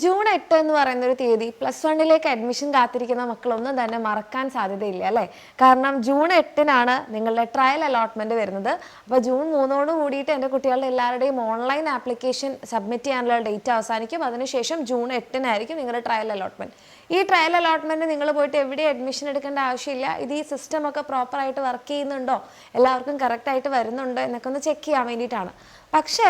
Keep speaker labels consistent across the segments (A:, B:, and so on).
A: June 8 എന്ന് പറയുന്ന ഒരു തീയതി +1 അഡ്മിഷൻ കാത്തിരിക്കുന്ന മക്കളൊന്നും തന്നെ മറക്കാൻ സാധ്യതയില്ല അല്ലേ? കാരണം ജൂൺ 8 നിങ്ങളുടെ ട്രയൽ അലോട്ട്മെന്റ് വരുന്നത്. അപ്പോൾ ജൂൺ 3 കൂടിയിട്ട് എൻ്റെ കുട്ടികളുടെ എല്ലാവരുടെയും ഓൺലൈൻ ആപ്ലിക്കേഷൻ സബ്മിറ്റ് ചെയ്യാനുള്ള ഡേറ്റ് അവസാനിക്കും. അതിനുശേഷം ജൂൺ 8 നിങ്ങളുടെ ട്രയൽ അലോട്ട്മെന്റ്. ഈ ട്രയൽ അലോട്ട്മെന്റ് നിങ്ങൾ പോയിട്ട് എവിടെ അഡ്മിഷൻ എടുക്കേണ്ട ആവശ്യമില്ല. ഇത് ഈ സിസ്റ്റം ഒക്കെ പ്രോപ്പറായിട്ട് വർക്ക് ചെയ്യുന്നുണ്ടോ, എല്ലാവർക്കും കറക്റ്റായിട്ട് വരുന്നുണ്ടോ എന്നൊക്കെ ഒന്ന് ചെക്ക് ചെയ്യാൻ വേണ്ടിയിട്ടാണ്. പക്ഷേ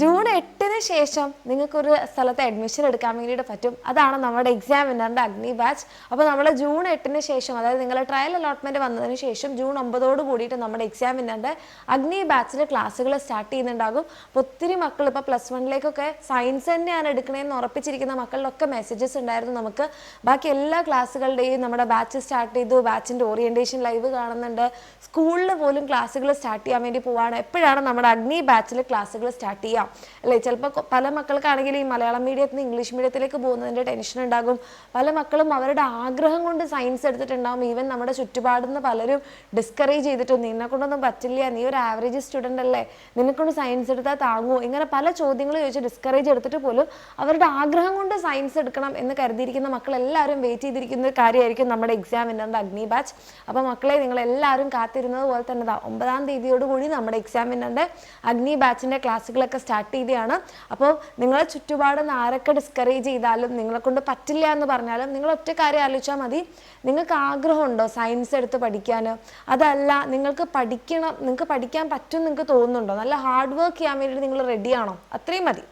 A: ജൂൺ 8 ശേഷം നിങ്ങൾക്കൊരു സ്ഥലത്ത് അഡ്മിഷൻ എടുക്കാൻ വേണ്ടിയിട്ട് പറ്റും. അതാണ് നമ്മുടെ എക്സാം വിന്നറിൻ്റെ അഗ്നി ബാച്ച്. അപ്പോൾ നമ്മൾ ജൂൺ 8 ശേഷം, അതായത് നിങ്ങളുടെ ട്രയൽ അലോട്ട്മെൻറ്റ് വന്നതിന് ശേഷം ജൂൺ 9 കൂടിയിട്ട് നമ്മുടെ എക്സാം വിന്നറിൻ്റെ അഗ്നി ബാച്ചിൽ ക്ലാസ്സുകൾ സ്റ്റാർട്ട് ചെയ്യുന്നുണ്ടാകും. അപ്പോൾ ഒത്തിരി മക്കൾ ഇപ്പോൾ +1 സയൻസ് തന്നെയാണ് എടുക്കണേന്ന് ഉറപ്പിച്ചിരിക്കുന്ന മക്കളിലൊക്കെ മെസ്സേജസ് ഉണ്ടായിരുന്നു. നമുക്ക് ബാക്കി എല്ലാ ക്ലാസ്സുകളുടെയും നമ്മുടെ ബാച്ച് സ്റ്റാർട്ട് ചെയ്തു, ബാച്ചിൻ്റെ ഓറിയൻറ്റേഷൻ ലൈവ് കാണുന്നുണ്ട്, സ്കൂളിൽ പോലും ക്ലാസ്സുകൾ സ്റ്റാർട്ട് ചെയ്യാൻ വേണ്ടി പോവാണ്. എപ്പോഴാണ് നമ്മുടെ അഗ്നി ബാച്ചിൽ ക്ലാസ്സുകൾ സ്റ്റാർട്ട് ചെയ്യാം അല്ലേ? ചിലപ്പോൾ പല മക്കൾക്കാണെങ്കിൽ ഈ മലയാളം മീഡിയത്തിൽ നിന്ന് ഇംഗ്ലീഷ് മീഡിയത്തിലേക്ക് പോകുന്നതിൻ്റെ ടെൻഷൻ ഉണ്ടാകും. പല മക്കളും അവരുടെ ആഗ്രഹം കൊണ്ട് സയൻസ് എടുത്തിട്ടുണ്ടാകും. ഈവൻ നമ്മുടെ ചുറ്റുപാടിൽ നിന്ന് പലരും ഡിസ്കറേജ് ചെയ്തിട്ടുണ്ട്, നിന്നെ കൊണ്ടൊന്നും പറ്റില്ല, നീ ഒരു ആവറേജ് സ്റ്റുഡൻ്റ് അല്ലേ, നിനക്കൊണ്ട് സയൻസ് എടുത്താൽ താങ്ങുമോ, ഇങ്ങനെ പല ചോദ്യങ്ങൾ ചോദിച്ച് ഡിസ്കറേജ് എടുത്തിട്ട് പോലും അവരുടെ ആഗ്രഹം കൊണ്ട് സയൻസ് എടുക്കണം എന്ന് കരുതിയിരിക്കുന്ന മക്കളെല്ലാവരും വെയിറ്റ് ചെയ്തിരിക്കുന്ന ഒരു കാര്യമായിരിക്കും നമ്മുടെ എക്സാം വിന്നറിൻ്റെ അഗ്നി ബാച്ച്. അപ്പോൾ മക്കളെ, നിങ്ങളെല്ലാവരും കാത്തിരുന്നത് പോലെ തന്നെ 9 തീയതിയോടുകൂടി നമ്മുടെ എക്സാം വിന്നറിൻ്റെ അഗ്നി ബാച്ചിൻ്റെ ക്ലാസ്സുകളൊക്കെ സ്റ്റാർട്ട് ചെയ്തതാണ്. അപ്പോൾ നിങ്ങളെ ചുറ്റുപാട് നിന്ന് ആരൊക്കെ ഡിസ്കറേജ് ചെയ്താലും, നിങ്ങളെ കൊണ്ട് പറ്റില്ല എന്ന് പറഞ്ഞാലും, നിങ്ങൾ ഒറ്റ കാര്യം ആലോചിച്ചാൽ മതി. നിങ്ങൾക്ക് ആഗ്രഹമുണ്ടോ സയൻസ് എടുത്ത് പഠിക്കാൻ? അതല്ല, നിങ്ങൾക്ക് പഠിക്കാൻ പറ്റും നിങ്ങൾക്ക് തോന്നുന്നുണ്ടോ? നല്ല ഹാർഡ് വർക്ക് ചെയ്യാൻ വേണ്ടിയിട്ട് നിങ്ങൾ റെഡിയാണോ? അത്രയും മതി.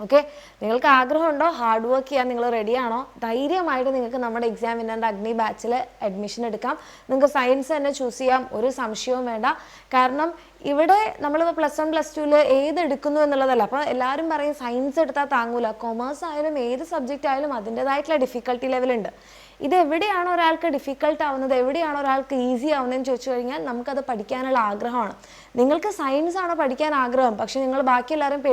A: ഓക്കെ, നിങ്ങൾക്ക് ആഗ്രഹമുണ്ടോ, ഹാർഡ് വർക്ക് ചെയ്യാൻ നിങ്ങൾ റെഡിയാണോ? ധൈര്യമായിട്ട് നിങ്ങൾക്ക് നമ്മുടെ എക്സാം വിന്നറിൻ്റെ അഗ്നി ബാച്ചിൽ അഡ്മിഷൻ എടുക്കാം. നിങ്ങൾക്ക് സയൻസ് തന്നെ ചൂസ് ചെയ്യാം, ഒരു സംശയവും വേണ്ട. കാരണം ഇവിടെ നമ്മളിപ്പോൾ +1 +2 ഏതെടുക്കുന്നു എന്നുള്ളതല്ല. അപ്പോൾ എല്ലാവരും പറയും സയൻസ് എടുത്താൽ താങ്ങൂല. കൊമേഴ്സ് ആയാലും ഏത് സബ്ജക്റ്റ് ആയാലും അതിൻ്റെതായിട്ടുള്ള ഡിഫിക്കൽട്ടി ലെവലുണ്ട്. ഇതെവിടെയാണോ ഒരാൾക്ക് ഡിഫിക്കൽട്ട് ആവുന്നത്, എവിടെയാണോ ഒരാൾക്ക് ഈസി ആവുന്നതെന്ന് ചോദിച്ചു കഴിഞ്ഞാൽ നമുക്കത് പഠിക്കാനുള്ള ആഗ്രഹമാണ്. നിങ്ങൾക്ക് സയൻസ് ആണോ പഠിക്കാൻ ആഗ്രഹം, പക്ഷേ നിങ്ങൾ ബാക്കി എല്ലാവരും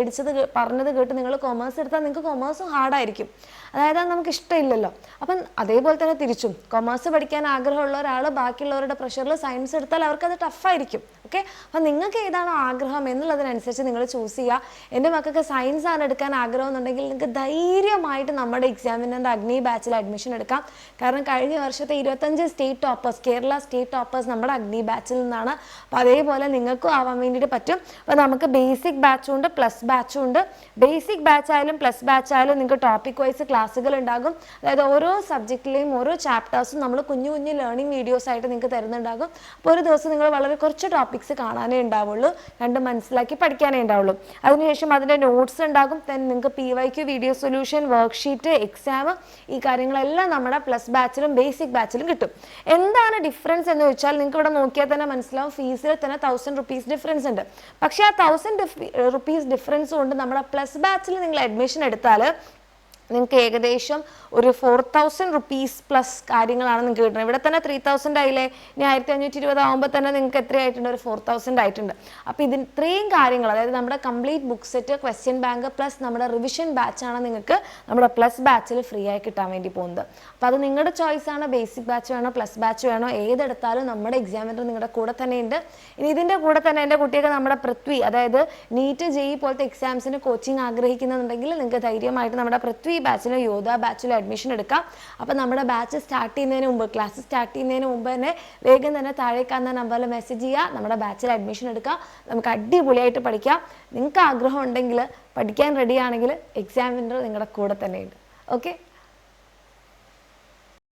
A: പറഞ്ഞത് കേട്ട് നിങ്ങൾ കൊമേഴ്സ് എടുത്താൽ നിങ്ങൾക്ക് കൊമേഴ്സും ഹാർഡായിരിക്കും. അതായത് അത് നമുക്ക് ഇഷ്ടമില്ലല്ലോ. അപ്പം അതേപോലെ തന്നെ തിരിച്ചും, കൊമേഴ്സ് പഠിക്കാൻ ആഗ്രഹമുള്ള ഒരാൾ ബാക്കിയുള്ളവരുടെ പ്രഷറിൽ സയൻസ് എടുത്താൽ അവർക്കത് ടഫായിരിക്കും. ഓക്കെ, അപ്പം നിങ്ങൾക്ക് ഏതാണോ ആഗ്രഹം എന്നുള്ളതിനനുസരിച്ച് നിങ്ങൾ ചൂസ് ചെയ്യുക. എൻ്റെ മക്കൾക്ക് സയൻസ് ആണ് എടുക്കാൻ ആഗ്രഹം എന്നുണ്ടെങ്കിൽ നിങ്ങൾക്ക് ധൈര്യമായിട്ട് നമ്മുടെ എക്സാമിൻ്റെ അഗ്നി ബാച്ചിൽ അഡ്മിഷൻ എടുക്കാം. കാരണം കഴിഞ്ഞ വർഷത്തെ 25 state toppers, Kerala state toppers നമ്മുടെ അഗ്നി ബാച്ചിൽ നിന്നാണ്. അപ്പോൾ അതേപോലെ നിങ്ങൾക്കും ആവാൻ വേണ്ടിയിട്ട് പറ്റും. അപ്പോൾ നമുക്ക് ബേസിക് ബാച്ചും ഉണ്ട്, പ്ലസ് ബാച്ചും ഉണ്ട്. ബേസിക് ബാച്ച് ആയാലും പ്ലസ് ബാച്ച് ആയാലും നിങ്ങൾക്ക് ടോപ്പിക് വൈസ് ക്ലാസ്സുകൾ ഉണ്ടാകും. അതായത് ഓരോ സബ്ജക്റ്റിലെയും ഓരോ ചാപ്റ്റേഴ്സും നമ്മൾ കുഞ്ഞു കുഞ്ഞു ലേണിംഗ് വീഡിയോസ് ആയിട്ട് നിങ്ങൾക്ക് തരുന്നുണ്ടാകും. അപ്പോൾ ഒരു ദിവസം നിങ്ങൾ വളരെ കുറച്ച് ടോപ്പിക്സ് കാണാനേ ഉണ്ടാവുള്ളൂ, കണ്ട് മനസ്സിലാക്കി പഠിക്കാനേ ഉണ്ടാവുള്ളൂ. അതിനുശേഷം അതിൻ്റെ നോട്ട്സ് ഉണ്ടാകും. നിങ്ങൾക്ക് PYQ, video solution, worksheet, exam, ഈ കാര്യങ്ങളെല്ലാം നമ്മുടെ പ്ലസ് ബാച്ചിലും ബേസിക് ബാച്ചിലും കിട്ടും. എന്താണ് ഡിഫറൻസ് എന്ന് വെച്ചാൽ നിങ്ങൾക്ക് ഇവിടെ നോക്കിയാൽ തന്നെ മനസ്സിലാവും, ഫീസിൽ തന്നെ 1000 rupees ഡിഫറൻസ് ഉണ്ട്. പക്ഷേ ആ 1000 rupees ഡിഫറൻസ് കൊണ്ട് നമ്മുടെ പ്ലസ് ബാച്ചിൽ നിങ്ങൾ അഡ്മിഷൻ എടുത്താൽ നിങ്ങൾക്ക് ഏകദേശം ഒരു 4000 rupees പ്ലസ് കാര്യങ്ങളാണ് നിങ്ങൾക്ക് കിട്ടുന്നത്. ഇവിടെ തന്നെ 3000 ആയില്ലേ, ഇനി 1520 ആകുമ്പോൾ തന്നെ നിങ്ങൾക്ക് എത്രയായിട്ടുണ്ട്? ഒരു 4000 ആയിട്ടുണ്ട്. അപ്പോൾ ഇതിന് ഇത്രയും കാര്യങ്ങൾ, അതായത് നമ്മുടെ complete book set, question bank plus നമ്മുടെ റിവിഷൻ ബാച്ചാണ് നിങ്ങൾക്ക് നമ്മുടെ പ്ലസ് ബാച്ചിൽ ഫ്രീ ആയി കിട്ടാൻ വേണ്ടി പോകുന്നത്. അപ്പോൾ അത് നിങ്ങളുടെ ചോയ്സാണ്. ബേസിക് ബാച്ച് വേണോ പ്ലസ് ബാച്ച് വേണോ, ഏതെടുത്താലും നമ്മുടെ എക്സാമിനർ നിങ്ങളുടെ കൂടെ തന്നെ ഉണ്ട്. ഇനി ഇതിൻ്റെ കൂടെ തന്നെ എൻ്റെ കുട്ടിയൊക്കെ നമ്മുടെ പൃഥ്വി, അതായത് നീറ്റ് JEE പോലത്തെ എക്സാംസിന് കോച്ചിങ് ആഗ്രഹിക്കുന്നുണ്ടെങ്കിൽ നിങ്ങൾക്ക് ധൈര്യമായിട്ട് നമ്മുടെ പൃഥ്വി ബാച്ചിലോ യോധ ബാച്ചിലോ അഡ്മിഷൻ എടുക്കാം. അപ്പോൾ നമ്മുടെ ബാച്ച് സ്റ്റാർട്ട് ചെയ്യുന്നതിന് മുമ്പ്, ക്ലാസ് സ്റ്റാർട്ട് ചെയ്യുന്നതിന് മുമ്പ് തന്നെ വേഗം തന്നെ താഴെ കാണുന്ന നമ്പറിൽ മെസ്സേജ് ചെയ്യുക, നമ്മുടെ ബാച്ചിൽ അഡ്മിഷൻ എടുക്കാം. നമുക്ക് അടിപൊളിയായിട്ട് പഠിക്കാം. നിങ്ങൾക്ക് ആഗ്രഹം ഉണ്ടെങ്കിൽ, പഠിക്കാൻ റെഡിയാണെങ്കിൽ എക്സാമിനർ നിങ്ങളുടെ കൂടെ തന്നെയുണ്ട്. ഓക്കെ.